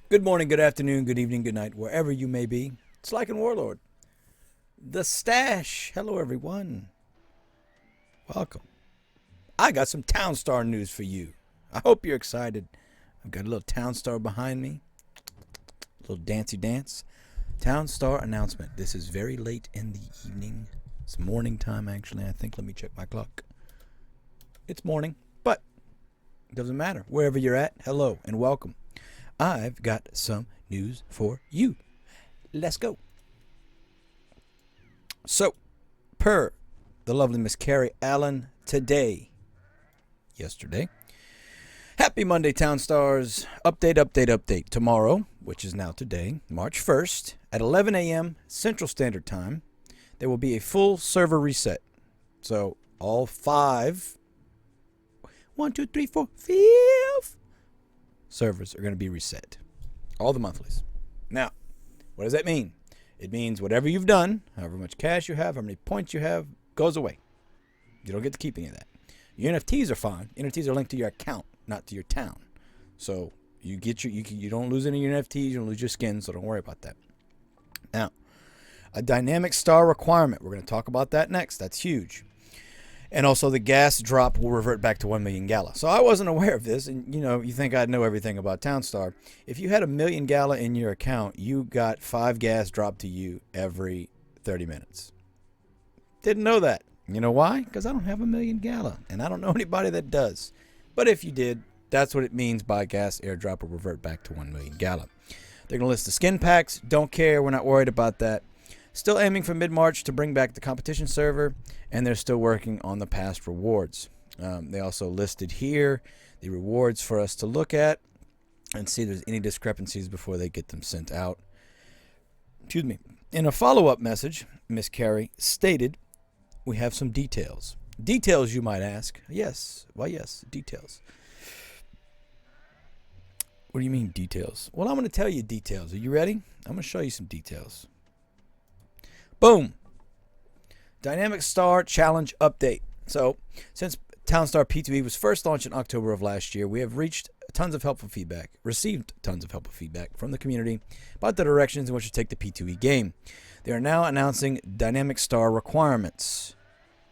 Good morning, good afternoon, good evening, good night, wherever you may be. It's like in Warlord. The Stash. Hello, everyone. Welcome. I got some Town Star news for you. I hope you're excited. I've got a little Town Star behind me. A little dancey dance. Town Star announcement. This is very late in the evening. It's morning time, actually, I think. Let me check my clock. It's morning, but it doesn't matter. Wherever you're at, hello and welcome. I've got some news for you. Let's go. So, per the lovely Miss Carrie Allen yesterday. Happy Monday, Town Stars. Update. Tomorrow, which is now today, March 1st, at 11 a.m. Central Standard Time, there will be a full server reset. So, all five, 1, 2, 3, 4, 5 servers are going to be reset. All the monthlies. Now, what does that mean? It means whatever you've done, however much cash you have, how many points you have, goes away. You don't get to keep any of that. Your NFTs are fine. NFTs are linked to your account, not to your town. So you don't lose any of your NFTs, you don't lose your skins, so don't worry about that. Now, a dynamic star requirement. We're going to talk about that next. That's huge. And also the gas drop will revert back to 1 million Gala. So I wasn't aware of this. And, you think I'd know everything about Townstar. If you had 1 million Gala in your account, you got 5 gas dropped to you every 30 minutes. Didn't know that. You know why? Because I don't have 1 million Gala. And I don't know anybody that does. But if you did, that's what it means by gas airdrop will revert back to 1 million Gala. They're going to list the skin packs. Don't care. We're not worried about that. Still aiming for mid-March to bring back the competition server, and they're still working on the past rewards. They also listed here the rewards for us to look at and see if there's any discrepancies before they get them sent out. Excuse me. In a follow-up message, Miss Carey stated, we have some details. Details, you might ask. Yes. Why, yes, details. What do you mean details? Well, I'm going to tell you details. Are you ready? I'm going to show you some details. Boom. Dynamic Star Challenge Update. So, since Townstar P2E was first launched in October of last year, we have received tons of helpful feedback from the community about the directions in which to take the P2E game. They are now announcing Dynamic Star requirements.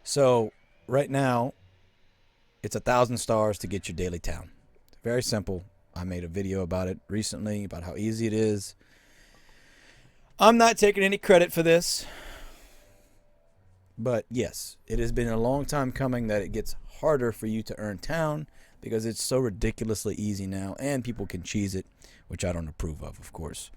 So, right now, it's 1,000 stars to get your daily town. It's very simple. I made a video about it recently, about how easy it is. I'm not taking any credit for this. But yes, it has been a long time coming that it gets harder for you to earn town because it's so ridiculously easy now and people can cheese it, which I don't approve of course.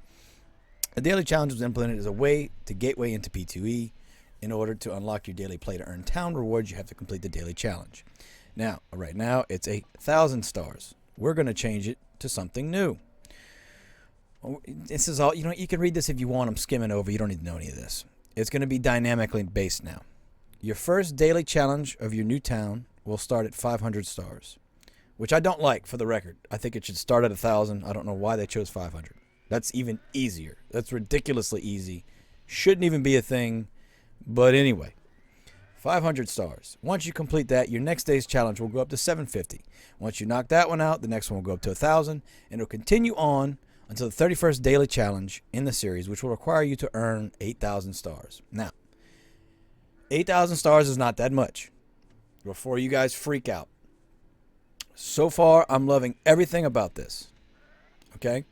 The daily challenge was implemented as a way to gateway into P2E. In order to unlock your daily play to earn town rewards, you have to complete the daily challenge. Now, right now, it's 1,000 stars. We're going to change it to something new. This is all, you can read this if you want. I'm skimming over. You don't need to know any of this. It's going to be dynamically based now. Your first daily challenge of your new town will start at 500 stars, which I don't like, for the record. I think it should start at 1,000. I don't know why they chose 500. That's even easier. That's ridiculously easy. Shouldn't even be a thing. But anyway, 500 stars. Once you complete that, your next day's challenge will go up to 750. Once you knock that one out, the next one will go up to 1,000, and it'll continue on until the 31st daily challenge in the series, which will require you to earn 8,000 stars. Now, 8,000 stars is not that much. Before you guys freak out. So far, I'm loving everything about this. Okay?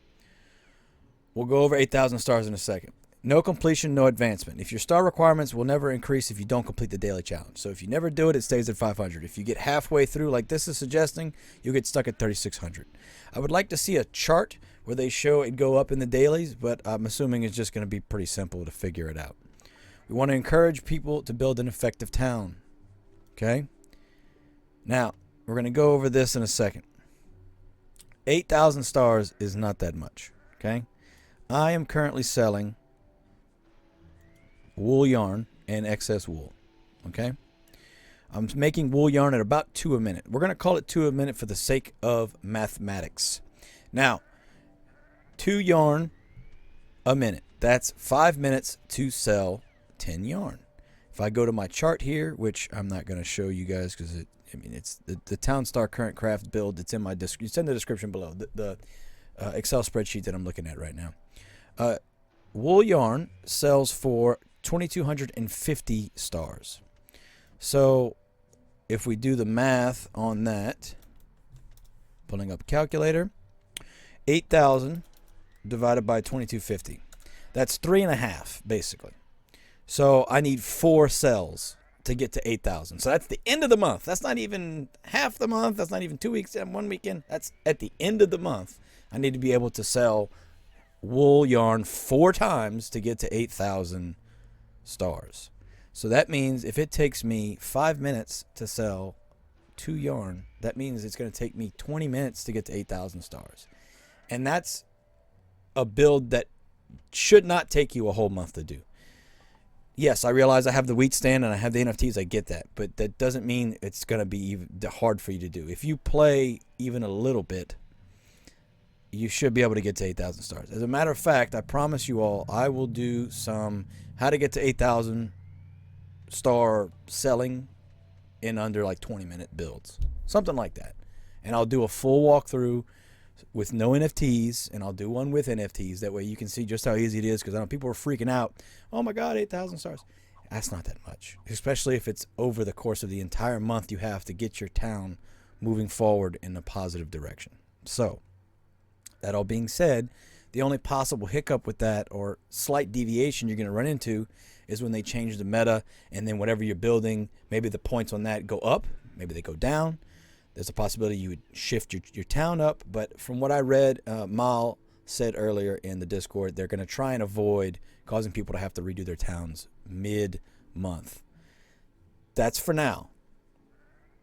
We'll go over 8,000 stars in a second. No completion, no advancement. If your star requirements will never increase if you don't complete the daily challenge. So if you never do it, it stays at 500. If you get halfway through, like this is suggesting, you'll get stuck at 3,600. I would like to see a chart where they show it go up in the dailies, but I'm assuming it's just going to be pretty simple to figure it out. We want to encourage people to build an effective town. Okay? Now, we're going to go over this in a second. 8,000 stars is not that much. Okay? I am currently selling wool yarn and excess wool. Okay? I'm making wool yarn at about 2 a minute. We're going to call it 2 a minute for the sake of mathematics. Now, 2 yarn a minute. That's 5 minutes to sell 10 yarn. If I go to my chart here, which I'm not going to show you guys because it's the Townstar current craft build. It's in my it's in the description below. The Excel spreadsheet that I'm looking at right now. Wool yarn sells for 2,250 stars. So if we do the math on that, pulling up calculator, 8,000 divided by 2,250. That's 3.5 basically. So I need 4 cells to get to 8,000. So that's the end of the month. That's not even half the month. That's not even 2 weeks and 1 weekend. That's at the end of the month. I need to be able to sell wool yarn 4 times to get to 8,000 stars. So that means if it takes me 5 minutes to sell 2 yarn, that means it's going to take me 20 minutes to get to 8,000 stars. And that's a build that should not take you a whole month to do. Yes, I realize I have the wheat stand and I have the NFTs. I get that. But that doesn't mean it's going to be hard for you to do. If you play even a little bit, you should be able to get to 8,000 stars. As a matter of fact, I promise you all, I will do some how to get to 8,000 star selling in under like 20-minute builds. Something like that. And I'll do a full walkthrough with no NFTs, and I'll do one with NFTs. That way you can see just how easy it is, because I know people are freaking out. Oh my God, 8,000 stars. That's not that much, especially if it's over the course of the entire month you have to get your town moving forward in a positive direction. So, that all being said, the only possible hiccup with that or slight deviation you're going to run into is when they change the meta, and then whatever you're building, maybe the points on that go up, maybe they go down. There's a possibility you would shift your town up, but from what I read, Mal said earlier in the Discord, they're going to try and avoid causing people to have to redo their towns mid-month. That's for now.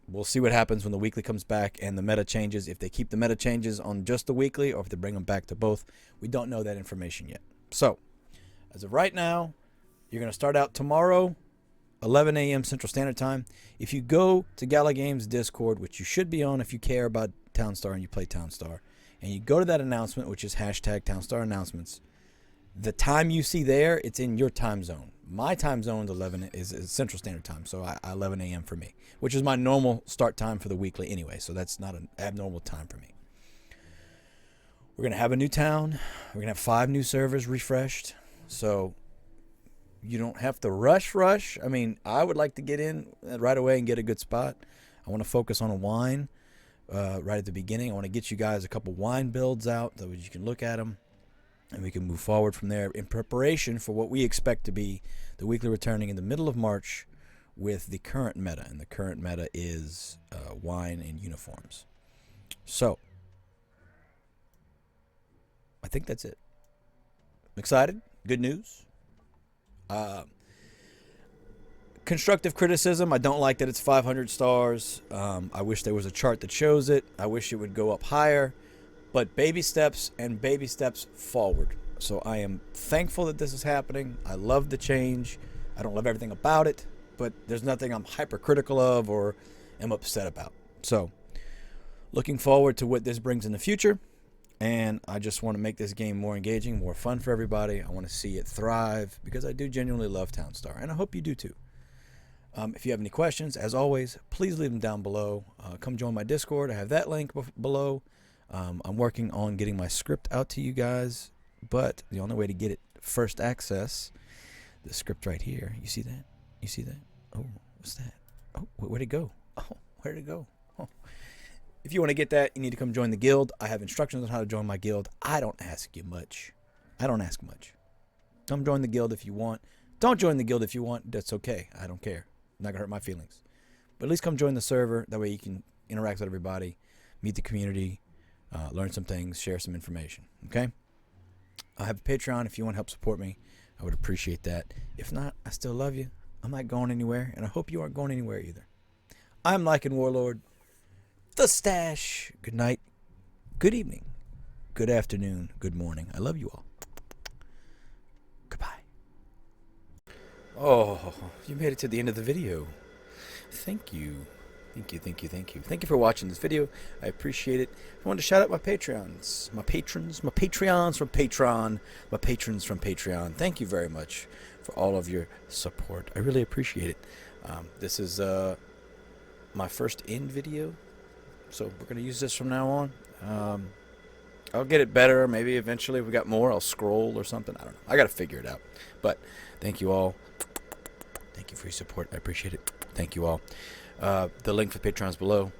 We'll see what happens when the weekly comes back and the meta changes. If they keep the meta changes on just the weekly, or if they bring them back to both, we don't know that information yet. So, as of right now, you're going to start out tomorrow, 11 a.m. Central Standard Time. If you go to Gala Games Discord, which you should be on if you care about Townstar and you play Townstar, and you go to that announcement, which is hashtag Townstar announcements, the time you see there, it's in your time zone. My time zone is Central Standard Time, so 11 a.m. for me, which is my normal start time for the weekly anyway, so that's not an abnormal time for me. We're going to have a new town. We're going to have 5 new servers refreshed, so you don't have to rush. I mean, I would like to get in right away and get a good spot. I want to focus on a wine right at the beginning. I want to get you guys a couple wine builds out so you can look at them, and we can move forward from there in preparation for what we expect to be the weekly returning in the middle of March with the current meta. And the current meta is wine and uniforms. So, I think that's it. I'm excited. Good news. Constructive criticism. I don't like that it's 500 stars. I wish there was a chart that shows it. I wish it would go up higher. But baby steps and baby steps forward. So I am thankful that this is happening. I love the change. I don't love everything about it, but there's nothing I'm hypercritical of or am upset about. So looking forward to what this brings in the future. And I just want to make this game more engaging, more fun for everybody. I want to see it thrive because I do genuinely love Townstar, and I hope you do too. If you have any questions, as always, please leave them down below. Come join my Discord. I have that link below. I'm working on getting my script out to you guys, but the only way to get it first access, the script right here. You see that? You see that? Oh, what's that? Oh, where'd it go? Oh, where'd it go? Oh. If you want to get that, you need to come join the guild. I have instructions on how to join my guild. I don't ask you much. I don't ask much. Come join the guild if you want. Don't join the guild if you want. That's okay. I don't care. Not going to hurt my feelings. But at least come join the server. That way you can interact with everybody, meet the community, learn some things, share some information. Okay? I have a Patreon if you want to help support me. I would appreciate that. If not, I still love you. I'm not going anywhere, and I hope you aren't going anywhere either. I'm Lycan Warlord. The Stash. Good night. Good evening. Good afternoon. Good morning. I love you all. Goodbye. Oh, you made it to the end of the video. Thank you. Thank you for watching this video. I appreciate it. I wanted to shout out my Patreons. My patrons from Patreon. My patrons from Patreon. Thank you very much for all of your support. I really appreciate it. This is my first in video. So we're going to use this from now on. I'll get it better. Maybe eventually, if we got more, I'll scroll or something. I don't know. I got to figure it out. But thank you all. Thank you for your support. I appreciate it. Thank you all. The link for Patreon's below.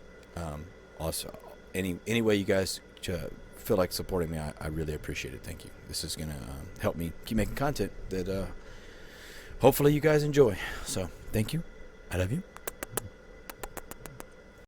Also, any way you guys feel like supporting me, I really appreciate it. Thank you. This is gonna help me keep making content that hopefully you guys enjoy. So thank you. I love you.